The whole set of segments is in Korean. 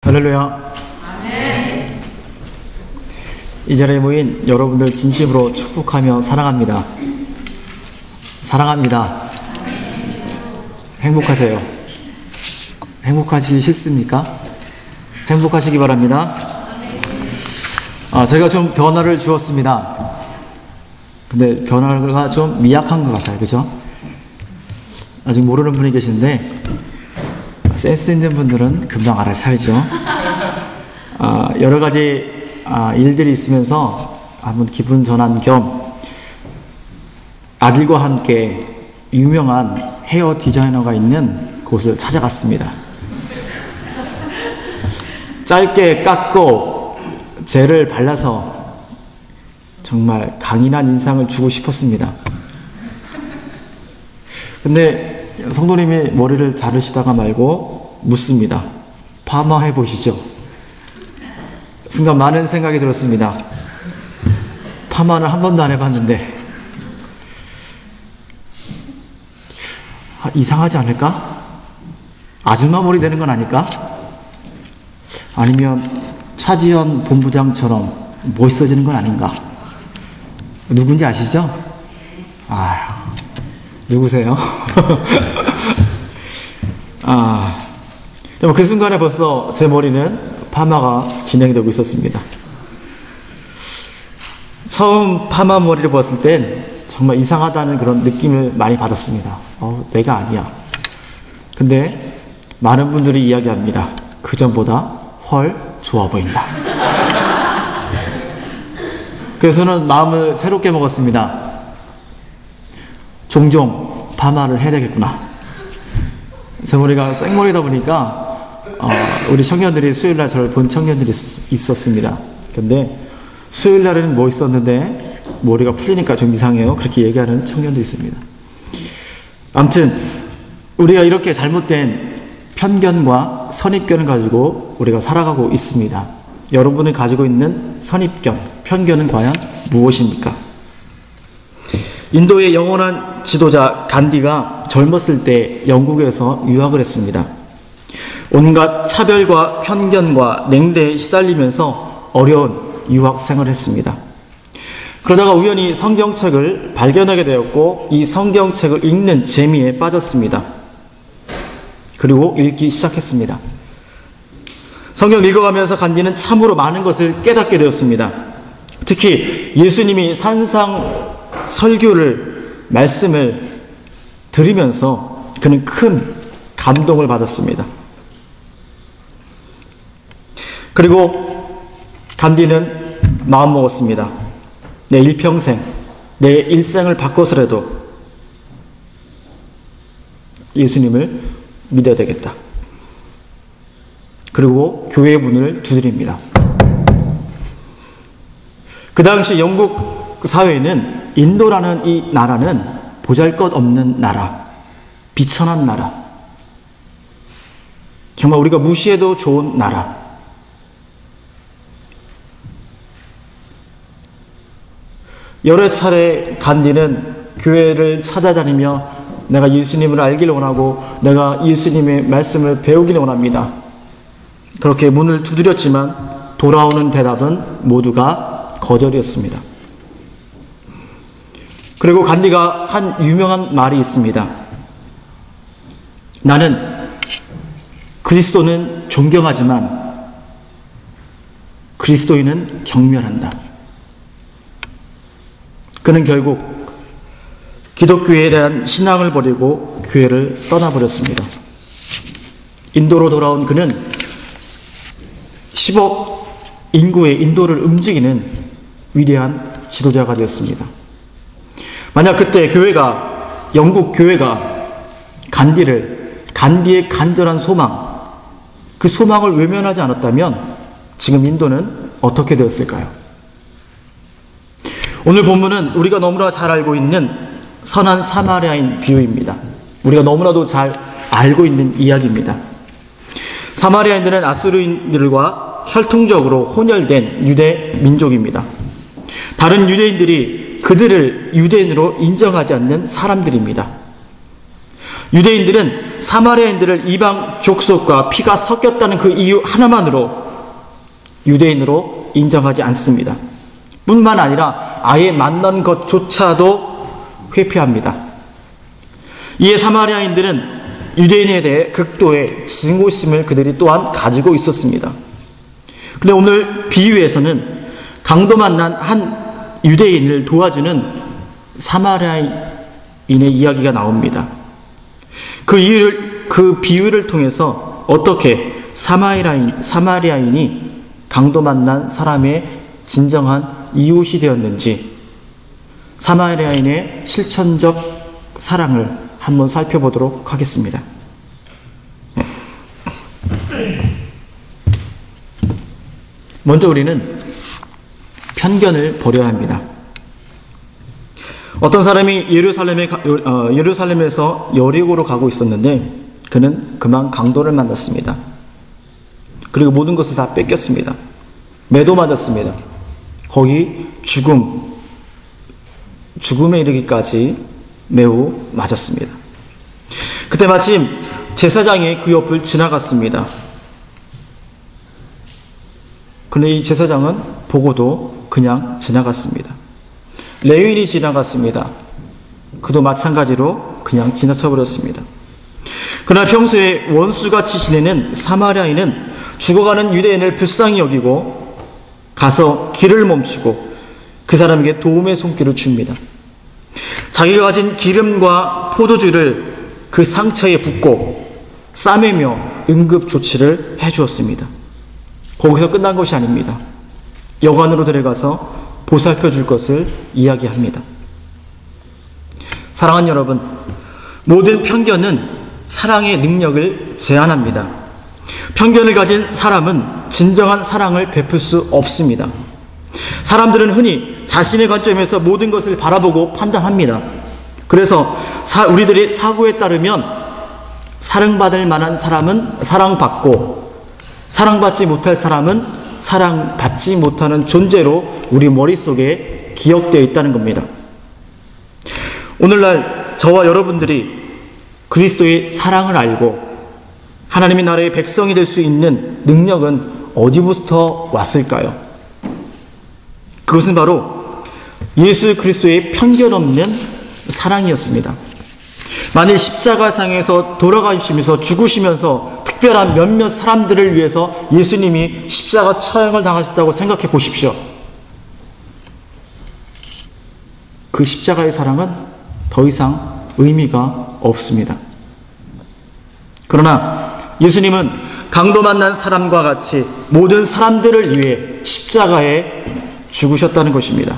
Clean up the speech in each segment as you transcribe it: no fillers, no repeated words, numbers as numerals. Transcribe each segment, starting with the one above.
할렐루야. 이 자리에 모인 여러분들 진심으로 축복하며 사랑합니다. 사랑합니다. 행복하세요. 행복하시기 싫습니까? 행복하시기 바랍니다. 제가 좀 변화를 주었습니다. 근데 변화가 좀 미약한 것 같아요. 그죠? 아직 모르는 분이 계신데 센스 있는 분들은 금방 알아차리죠. 여러 가지 일들이 있으면서 한번 기분 전환 겸 아들과 함께 유명한 헤어 디자이너가 있는 곳을 찾아갔습니다. 짧게 깎고 젤을 발라서 정말 강인한 인상을 주고 싶었습니다. 근데 성도님이 머리를 자르시다가 말고 묻습니다. 파마 해보시죠. 순간 많은 생각이 들었습니다. 파마는 한 번도 안 해봤는데 이상하지 않을까? 아줌마 머리 되는 건 아닐까? 아니면 차지현 본부장처럼 멋있어지는 건 아닌가? 누군지 아시죠? 누구세요? 그 순간에 벌써 제 머리는 파마가 진행되고 있었습니다. 처음 파마 머리를 봤을 땐 정말 이상하다는 그런 느낌을 많이 받았습니다. 내가 아니야. 근데 많은 분들이 이야기합니다. 그 전보다 헐 좋아 보인다. 그래서 저는 마음을 새롭게 먹었습니다. 종종 파마를 해야 되겠구나. 제 머리가 생머리다 보니까 우리 청년들이 수요일날 저를 본 청년들이 있었습니다. 근데 수요일날에는 뭐 있었는데 머리가 풀리니까 좀 이상해요. 그렇게 얘기하는 청년도 있습니다. 아무튼 우리가 이렇게 잘못된 편견과 선입견을 가지고 우리가 살아가고 있습니다. 여러분이 가지고 있는 선입견, 편견은 과연 무엇입니까? 인도의 영원한 지도자 간디가 젊었을 때 영국에서 유학을 했습니다. 온갖 차별과 편견과 냉대에 시달리면서 어려운 유학 생활을 했습니다. 그러다가 우연히 성경책을 발견하게 되었고 이 성경책을 읽는 재미에 빠졌습니다. 그리고 읽기 시작했습니다. 성경을 읽어가면서 간디는 참으로 많은 것을 깨닫게 되었습니다. 특히 예수님이 산상 설교를 말씀을 들으면서 그는 큰 감동을 받았습니다. 그리고 간디는 마음먹었습니다. 내 일평생, 내 일생을 바꿔서라도 예수님을 믿어야 되겠다. 그리고 교회의 문을 두드립니다. 그 당시 영국 사회에는 인도라는 이 나라는 보잘것없는 나라, 비천한 나라, 정말 우리가 무시해도 좋은 나라. 여러 차례 간디는 교회를 찾아다니며 내가 예수님을 알기를 원하고 내가 예수님의 말씀을 배우기를 원합니다. 그렇게 문을 두드렸지만 돌아오는 대답은 모두가 거절이었습니다. 그리고 간디가 한 유명한 말이 있습니다. 나는 그리스도는 존경하지만 그리스도인은 경멸한다. 그는 결국 기독교에 대한 신앙을 버리고 교회를 떠나버렸습니다. 인도로 돌아온 그는 10억 인구의 인도를 움직이는 위대한 지도자가 되었습니다. 만약 그때 교회가, 영국 교회가 간디의 간절한 소망, 그 소망을 외면하지 않았다면 지금 인도는 어떻게 되었을까요? 오늘 본문은 우리가 너무나 잘 알고 있는 선한 사마리아인 비유입니다. 우리가 너무나도 잘 알고 있는 이야기입니다. 사마리아인들은 아수르인들과 혈통적으로 혼혈된 유대 민족입니다. 다른 유대인들이 그들을 유대인으로 인정하지 않는 사람들입니다. 유대인들은 사마리아인들을 이방 족속과 피가 섞였다는 그 이유 하나만으로 유대인으로 인정하지 않습니다. 뿐만 아니라 아예 만난 것조차도 회피합니다. 이에 사마리아인들은 유대인에 대해 극도의 증오심을 그들이 또한 가지고 있었습니다. 그런데 오늘 비유에서는 강도 만난 한 유대인을 도와주는 사마리아인의 이야기가 나옵니다. 그 비유를 통해서 어떻게 사마리아인이 강도 만난 사람의 진정한 이웃이 되었는지, 사마리아인의 실천적 사랑을 한번 살펴보도록 하겠습니다. 먼저 우리는 편견을 버려야 합니다. 어떤 사람이 예루살렘에서 여리고로 가고 있었는데 그는 그만 강도를 만났습니다. 그리고 모든 것을 다 뺏겼습니다. 매도 맞았습니다. 거의 죽음에 이르기까지 매우 맞았습니다. 그때 마침 제사장이 그 옆을 지나갔습니다. 그런데 이 제사장은 보고도 그냥 지나갔습니다. 레위인이 지나갔습니다. 그도 마찬가지로 그냥 지나쳐버렸습니다. 그러나 평소에 원수같이 지내는 사마리아인은 죽어가는 유대인을 불쌍히 여기고 가서 길을 멈추고 그 사람에게 도움의 손길을 줍니다. 자기가 가진 기름과 포도주를 그 상처에 붓고 싸매며 응급조치를 해주었습니다. 거기서 끝난 것이 아닙니다. 여관으로 데려가서 보살펴 줄 것을 이야기합니다. 사랑하는 여러분, 모든 편견은 사랑의 능력을 제한합니다. 편견을 가진 사람은 진정한 사랑을 베풀 수 없습니다. 사람들은 흔히 자신의 관점에서 모든 것을 바라보고 판단합니다. 그래서 우리들의 사고에 따르면 사랑받을 만한 사람은 사랑받고 사랑받지 못할 사람은 사랑받지 못하는 존재로 우리 머릿속에 기억되어 있다는 겁니다. 오늘날 저와 여러분들이 그리스도의 사랑을 알고 하나님의 나라의 백성이 될 수 있는 능력은 어디부터 왔을까요? 그것은 바로 예수 그리스도의 편견 없는 사랑이었습니다. 만일 십자가상에서 돌아가시면서 죽으시면서 특별한 몇몇 사람들을 위해서 예수님이 십자가 처형을 당하셨다고 생각해 보십시오. 그 십자가의 사랑은 더 이상 의미가 없습니다. 그러나 예수님은 강도 만난 사람과 같이 모든 사람들을 위해 십자가에 죽으셨다는 것입니다.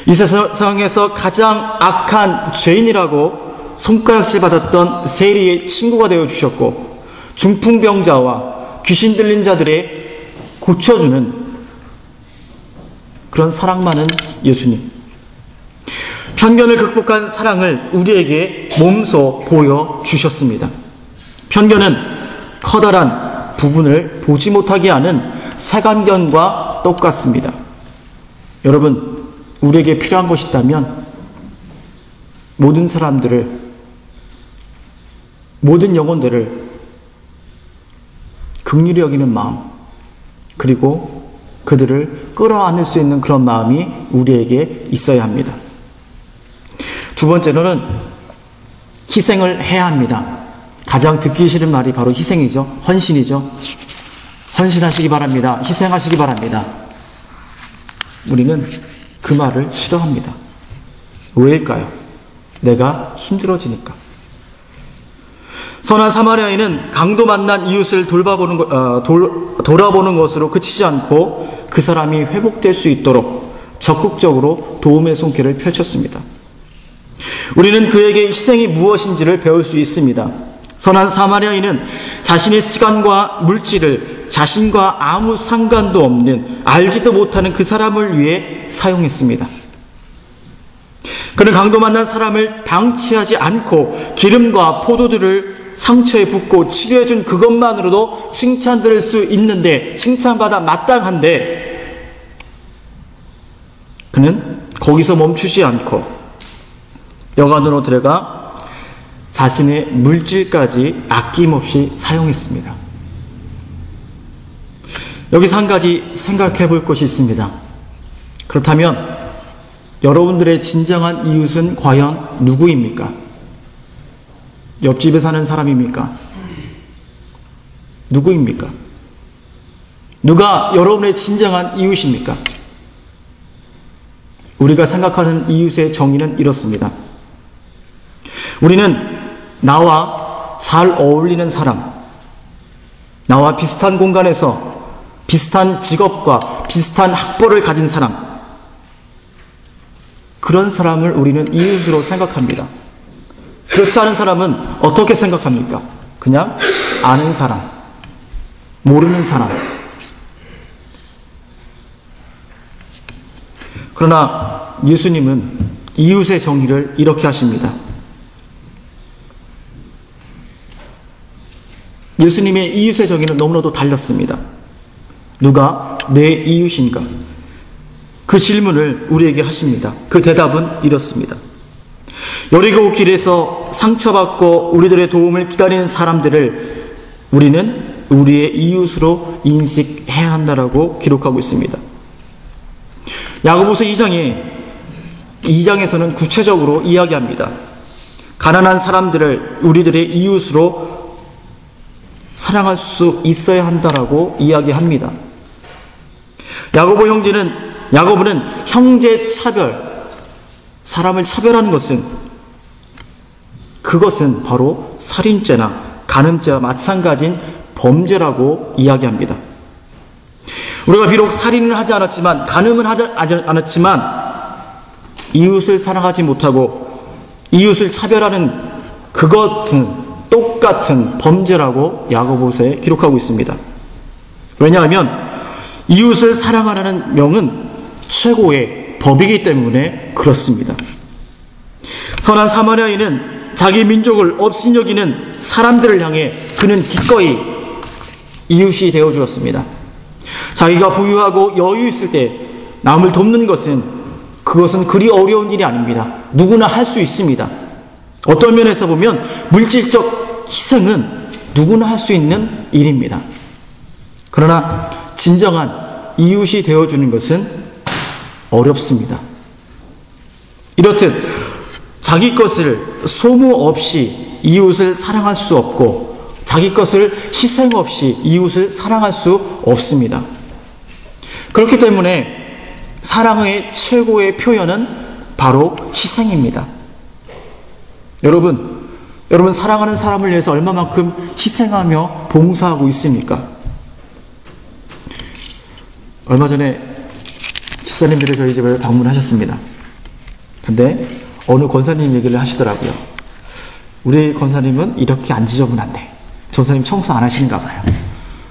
이 세상에서 가장 악한 죄인이라고 손가락질 받았던 세리의 친구가 되어주셨고 중풍병자와 귀신 들린 자들의 고쳐주는 그런 사랑 많은 예수님. 편견을 극복한 사랑을 우리에게 몸소 보여주셨습니다. 편견은 커다란 부분을 보지 못하게 하는 색안경과 똑같습니다. 여러분, 우리에게 필요한 것이 있다면 모든 사람들을, 모든 영혼들을 긍휼히 여기는 마음, 그리고 그들을 끌어안을 수 있는 그런 마음이 우리에게 있어야 합니다. 두 번째로는 희생을 해야 합니다. 가장 듣기 싫은 말이 바로 희생이죠. 헌신이죠. 헌신하시기 바랍니다. 희생하시기 바랍니다. 우리는 그 말을 싫어합니다. 왜일까요? 내가 힘들어지니까. 선한 사마리아인은 강도 만난 이웃을 돌아보는 것으로 그치지 않고 그 사람이 회복될 수 있도록 적극적으로 도움의 손길을 펼쳤습니다. 우리는 그에게 희생이 무엇인지를 배울 수 있습니다. 선한 사마리아인은 자신의 시간과 물질을 자신과 아무 상관도 없는, 알지도 못하는 그 사람을 위해 사용했습니다. 그는 강도 만난 사람을 방치하지 않고 기름과 포도주를 상처에 붓고 치료해준 그것만으로도 칭찬 들을 수 있는데, 칭찬받아 마땅한데, 그는 거기서 멈추지 않고 여관으로 들어가 자신의 물질까지 아낌없이 사용했습니다. 여기서 한 가지 생각해 볼 것이 있습니다. 그렇다면 여러분들의 진정한 이웃은 과연 누구입니까? 옆집에 사는 사람입니까? 누구입니까? 누가 여러분의 진정한 이웃입니까? 우리가 생각하는 이웃의 정의는 이렇습니다. 우리는 나와 잘 어울리는 사람, 나와 비슷한 공간에서 비슷한 직업과 비슷한 학벌을 가진 사람, 그런 사람을 우리는 이웃으로 생각합니다. 그렇지 않은 사람은 어떻게 생각합니까? 그냥 아는 사람, 모르는 사람. 그러나 예수님은 이웃의 정의를 이렇게 하십니다. 예수님의 이웃의 정의는 너무나도 달랐습니다. 누가 내 이웃인가? 그 질문을 우리에게 하십니다. 그 대답은 이렇습니다. 여리고 길에서 상처받고 우리들의 도움을 기다리는 사람들을 우리는 우리의 이웃으로 인식해야 한다라고 기록하고 있습니다. 야고보서 2장에서는 구체적으로 이야기합니다. 가난한 사람들을 우리들의 이웃으로 사랑할 수 있어야 한다라고 이야기합니다. 야고보는 형제 차별, 사람을 차별하는 그것은 바로 살인죄나 간음죄와 마찬가지인 범죄라고 이야기합니다. 우리가 비록 살인을 하지 않았지만, 간음은 하지 않았지만 이웃을 사랑하지 못하고 이웃을 차별하는 그것은 똑같은 범죄라고 야고보서에 기록하고 있습니다. 왜냐하면 이웃을 사랑하라는 명은 최고의 법이기 때문에 그렇습니다. 선한 사마리아인은 자기 민족을 업신여기는 사람들을 향해 그는 기꺼이 이웃이 되어 주었습니다. 자기가 부유하고 여유 있을 때 남을 돕는 그것은 그리 어려운 일이 아닙니다. 누구나 할 수 있습니다. 어떤 면에서 보면 물질적 희생은 누구나 할 수 있는 일입니다. 그러나 진정한 이웃이 되어주는 것은 어렵습니다. 이렇듯 자기 것을 소모 없이 이웃을 사랑할 수 없고 자기 것을 희생 없이 이웃을 사랑할 수 없습니다. 그렇기 때문에 사랑의 최고의 표현은 바로 희생입니다. 여러분 사랑하는 사람을 위해서 얼마만큼 희생하며 봉사하고 있습니까? 얼마 전에 집사님들이 저희 집을 방문하셨습니다. 근데 어느 권사님 얘기를 하시더라고요. 우리 권사님은 이렇게 안 지저분한데 전사님 청소 안 하시는가 봐요.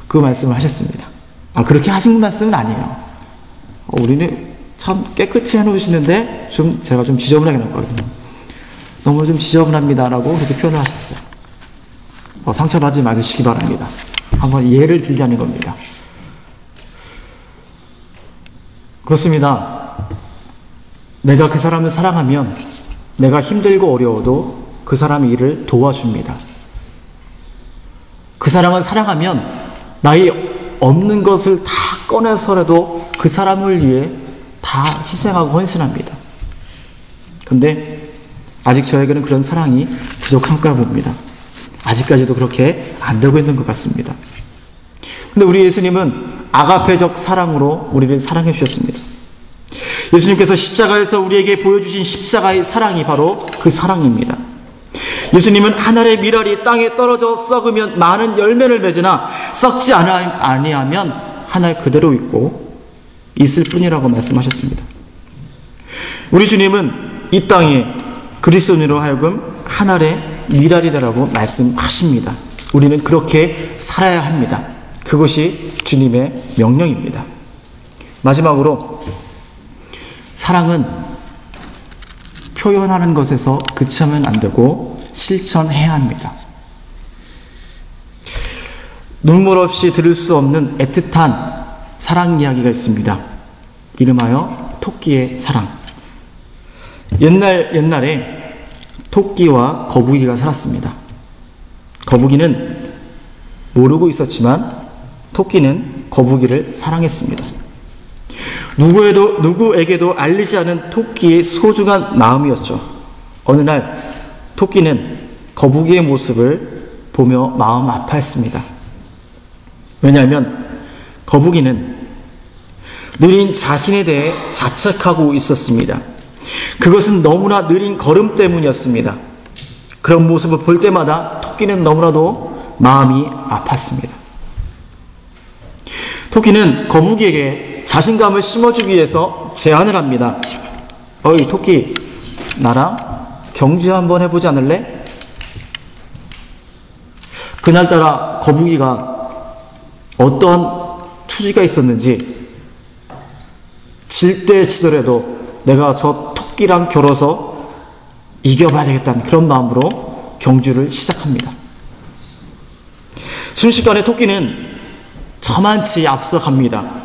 그 말씀을 하셨습니다. 그렇게 하신 말씀은 아니에요. 우리는 참 깨끗이 해놓으시는데 제가 좀 지저분하게 놓거든요. 너무 좀 지저분합니다라고 그렇게 표현을 하셨어요. 상처받지 마시기 바랍니다. 한번 예를 들자는 겁니다. 그렇습니다. 내가 그 사람을 사랑하면 내가 힘들고 어려워도 그 사람의 일을 도와줍니다. 그 사람을 사랑하면 나의 없는 것을 다 꺼내서라도 그 사람을 위해 다 희생하고 헌신합니다. 근데 아직 저에게는 그런 사랑이 부족한가 봅니다. 아직까지도 그렇게 안 되고 있는 것 같습니다. 근데 우리 예수님은 아가페적 사랑으로 우리를 사랑해 주셨습니다. 예수님께서 십자가에서 우리에게 보여주신 십자가의 사랑이 바로 그 사랑입니다. 예수님은 한 알의 밀알이 땅에 떨어져 썩으면 많은 열매를 맺으나 썩지 아니하면 한 알 그대로 있을 뿐이라고 말씀하셨습니다. 우리 주님은 이 땅에 그리스도인으로 하여금 한 알의 밀알이 되라고 말씀하십니다. 우리는 그렇게 살아야 합니다. 그것이 주님의 명령입니다. 마지막으로 사랑은 표현하는 것에서 그치면 안 되고 실천해야 합니다. 눈물 없이 들을 수 없는 애틋한 사랑 이야기가 있습니다. 이름하여 토끼의 사랑. 옛날에 토끼와 거북이가 살았습니다. 거북이는 모르고 있었지만 토끼는 거북이를 사랑했습니다. 누구에게도 알리지 않은 토끼의 소중한 마음이었죠. 어느 날 토끼는 거북이의 모습을 보며 마음 아파했습니다. 왜냐하면 거북이는 느린 자신에 대해 자책하고 있었습니다. 그것은 너무나 느린 걸음 때문이었습니다. 그런 모습을 볼 때마다 토끼는 너무나도 마음이 아팠습니다. 토끼는 거북이에게 자신감을 심어주기 위해서 제안을 합니다. 어이 토끼, 나랑 경주 한번 해보지 않을래? 그날따라 거북이가 어떠한 투지가 있었는지 질 때 치더라도 내가 저 토끼랑 겨뤄서 이겨봐야 되겠다는 그런 마음으로 경주를 시작합니다. 순식간에 토끼는 저만치 앞서갑니다.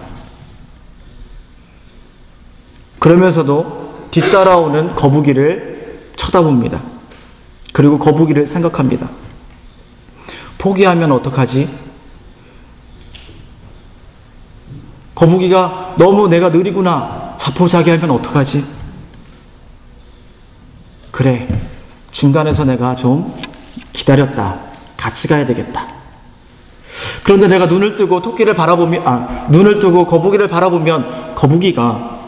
그러면서도 뒤따라오는 거북이를 쳐다봅니다. 그리고 거북이를 생각합니다. 포기하면 어떡하지? 거북이가 너무 내가 느리구나. 자포자기하면 어떡하지? 그래, 중간에서 내가 좀 기다렸다. 같이 가야 되겠다. 그런데 내가 눈을 뜨고 눈을 뜨고 거북이를 바라보면 거북이가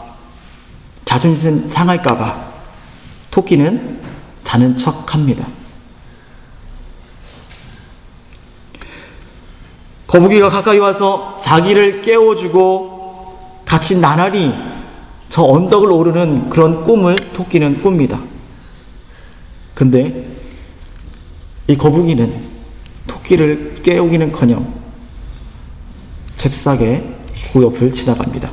자존심 상할까봐 토끼는 자는 척합니다. 거북이가 가까이 와서 자기를 깨워주고 같이 나란히 저 언덕을 오르는 그런 꿈을 토끼는 꿉니다. 근데 이 거북이는 토끼를 깨우기는커녕 잽싸게 그 옆을 지나갑니다.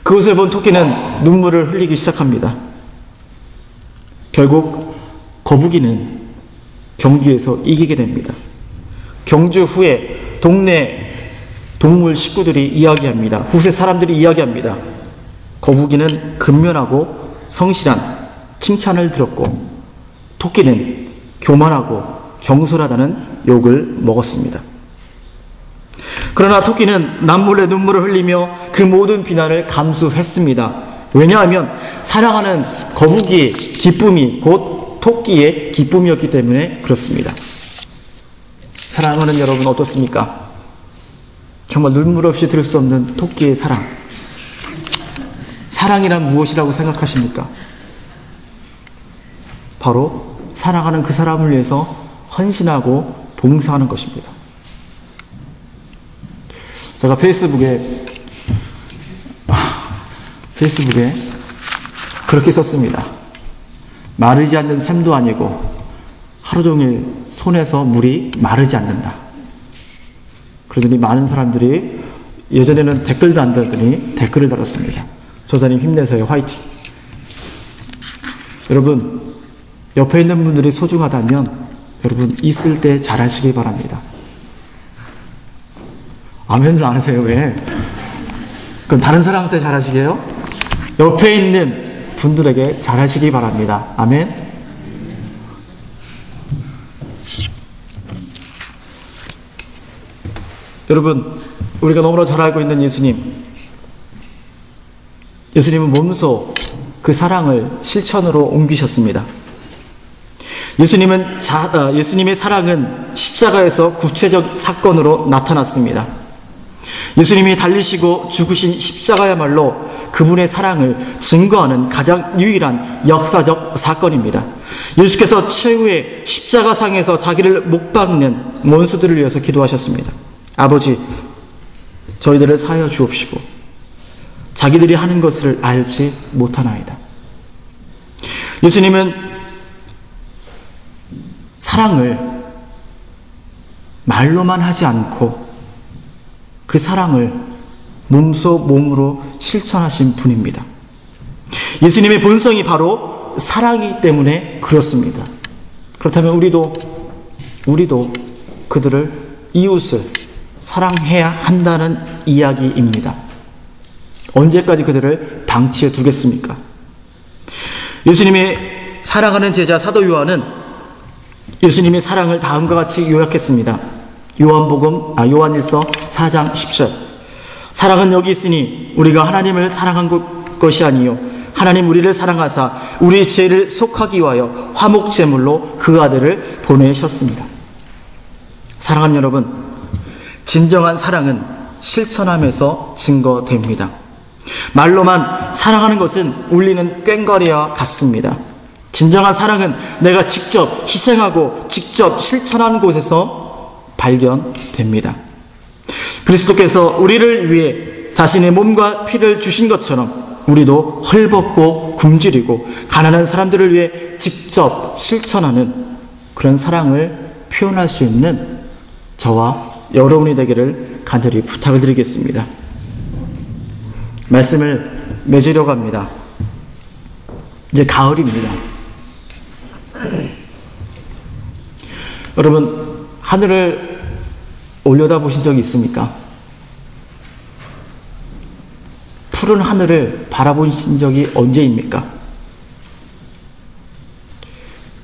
그것을 본 토끼는 눈물을 흘리기 시작합니다. 결국 거북이는 경주에서 이기게 됩니다. 경주 후에 동네 동물 식구들이 이야기합니다. 후세 사람들이 이야기합니다. 거북이는 근면하고 성실한 칭찬을 들었고 토끼는 교만하고 경솔하다는 욕을 먹었습니다. 그러나 토끼는 남몰래 눈물을 흘리며 그 모든 비난을 감수했습니다. 왜냐하면 사랑하는 거북이의 기쁨이 곧 토끼의 기쁨이었기 때문에 그렇습니다. 사랑하는 여러분 어떻습니까? 정말 눈물 없이 들을 수 없는 토끼의 사랑. 사랑이란 무엇이라고 생각하십니까? 바로 사랑하는 그 사람을 위해서 헌신하고 봉사하는 것입니다. 제가 페이스북에 그렇게 썼습니다. 마르지 않는 샘도 아니고 하루 종일 손에서 물이 마르지 않는다. 그러더니 많은 사람들이 예전에는 댓글도 안 달더니 댓글을 달았습니다. 저자님 힘내세요. 화이팅. 여러분 옆에 있는 분들이 소중하다면 여러분 있을 때 잘하시기 바랍니다. 아멘을 안 하세요. 왜? 그럼 다른 사람한테 잘하시게요? 옆에 있는 분들에게 잘하시기 바랍니다. 아멘. 여러분 우리가 너무나 잘 알고 있는 예수님은 몸소 그 사랑을 실천으로 옮기셨습니다. 예수님의 사랑은 십자가에서 구체적 사건으로 나타났습니다. 예수님이 달리시고 죽으신 십자가야말로 그분의 사랑을 증거하는 가장 유일한 역사적 사건입니다. 예수께서 최후의 십자가상에서 자기를 못 박는 원수들을 위해서 기도하셨습니다. 아버지, 저희들을 사하여 주옵시고 자기들이 하는 것을 알지 못하나이다. 예수님은 사랑을 말로만 하지 않고 그 사랑을 몸소 몸으로 실천하신 분입니다. 예수님의 본성이 바로 사랑이기 때문에 그렇습니다. 그렇다면 우리도 그들을 이웃을 사랑해야 한다는 이야기입니다. 언제까지 그들을 방치해 두겠습니까? 예수님의 사랑하는 제자 사도 요한은 예수님의 사랑을 다음과 같이 요약했습니다. 요한일서 4장 10절. 사랑은 여기 있으니 우리가 하나님을 사랑한 것이 아니요 하나님 우리를 사랑하사 우리 죄를 속하기 위하여 화목제물로 그 아들을 보내셨습니다. 사랑하는 여러분, 진정한 사랑은 실천함에서 증거됩니다. 말로만 사랑하는 것은 울리는 꽹과리와 같습니다. 진정한 사랑은 내가 직접 희생하고 직접 실천한 곳에서 발견됩니다. 그리스도께서 우리를 위해 자신의 몸과 피를 주신 것처럼 우리도 헐벗고 굶주리고 가난한 사람들을 위해 직접 실천하는 그런 사랑을 표현할 수 있는 저와 여러분이 되기를 간절히 부탁을 드리겠습니다. 말씀을 맺으려고 합니다. 이제 가을입니다. 여러분, 하늘을 올려다보신 적이 있습니까? 푸른 하늘을 바라보신 적이 언제입니까?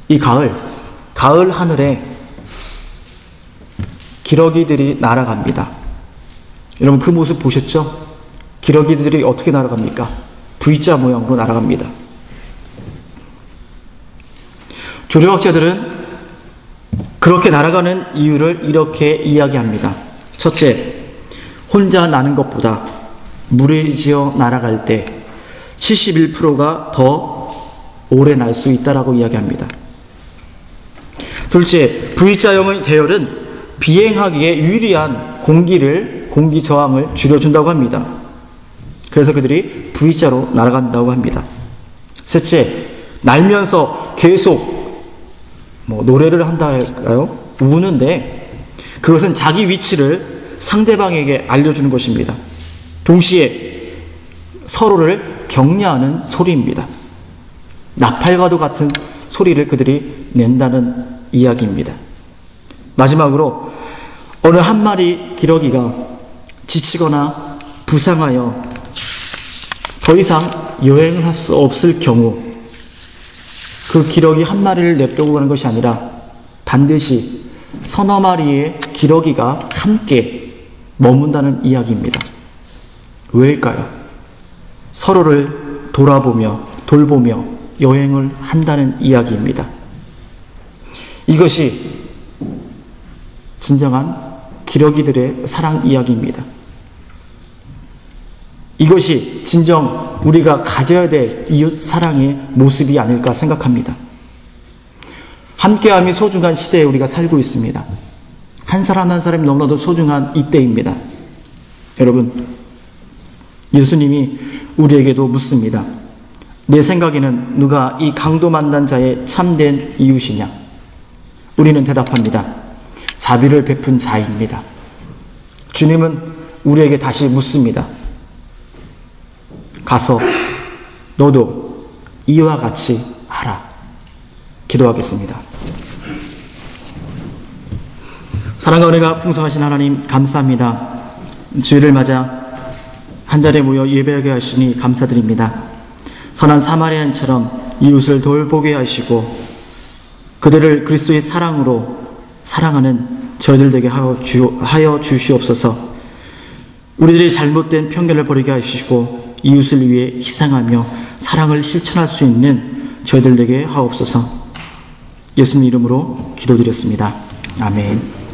이 가을 하늘에 기러기들이 날아갑니다. 여러분, 그 모습 보셨죠? 기러기들이 어떻게 날아갑니까? V자 모양으로 날아갑니다. 조류학자들은 그렇게 날아가는 이유를 이렇게 이야기합니다. 첫째, 혼자 나는 것보다 무리지어 날아갈 때 71%가 더 오래 날 수 있다라고 이야기합니다. 둘째, V자형의 대열은 비행하기에 유리한 공기 저항을 줄여준다고 합니다. 그래서 그들이 V자로 날아간다고 합니다. 셋째, 날면서 계속 노래를 한다 할까요? 우는데 그것은 자기 위치를 상대방에게 알려주는 것입니다. 동시에 서로를 격려하는 소리입니다. 나팔과도 같은 소리를 그들이 낸다는 이야기입니다. 마지막으로 어느 한 마리 기러기가 지치거나 부상하여 더 이상 여행을 할 수 없을 경우 그 기러기 한 마리를 냅두고 가는 것이 아니라 반드시 서너 마리의 기러기가 함께 머문다는 이야기입니다. 왜일까요? 서로를 돌보며 여행을 한다는 이야기입니다. 이것이 진정한 기러기들의 사랑 이야기입니다. 이것이 진정 우리가 가져야 될 이웃 사랑의 모습이 아닐까 생각합니다. 함께함이 소중한 시대에 우리가 살고 있습니다. 한 사람 한 사람이 너무나도 소중한 이때입니다. 여러분, 예수님이 우리에게도 묻습니다. 내 생각에는 누가 이 강도 만난 자의 참된 이웃이냐? 우리는 대답합니다. 자비를 베푼 자입니다. 주님은 우리에게 다시 묻습니다. 가서 너도 이와 같이 하라. 기도하겠습니다. 사랑과 은혜가 풍성하신 하나님, 감사합니다. 주일을 맞아 한자리에 모여 예배하게 하시니 감사드립니다. 선한 사마리아인처럼 이웃을 돌보게 하시고 그들을 그리스도의 사랑으로 사랑하는 저희들 되게 하여 주시옵소서. 우리들이 잘못된 편견을 버리게 하시고 이웃을 위해 희생하며 사랑을 실천할 수 있는 저희들 되게 하옵소서. 예수님 이름으로 기도드렸습니다. 아멘.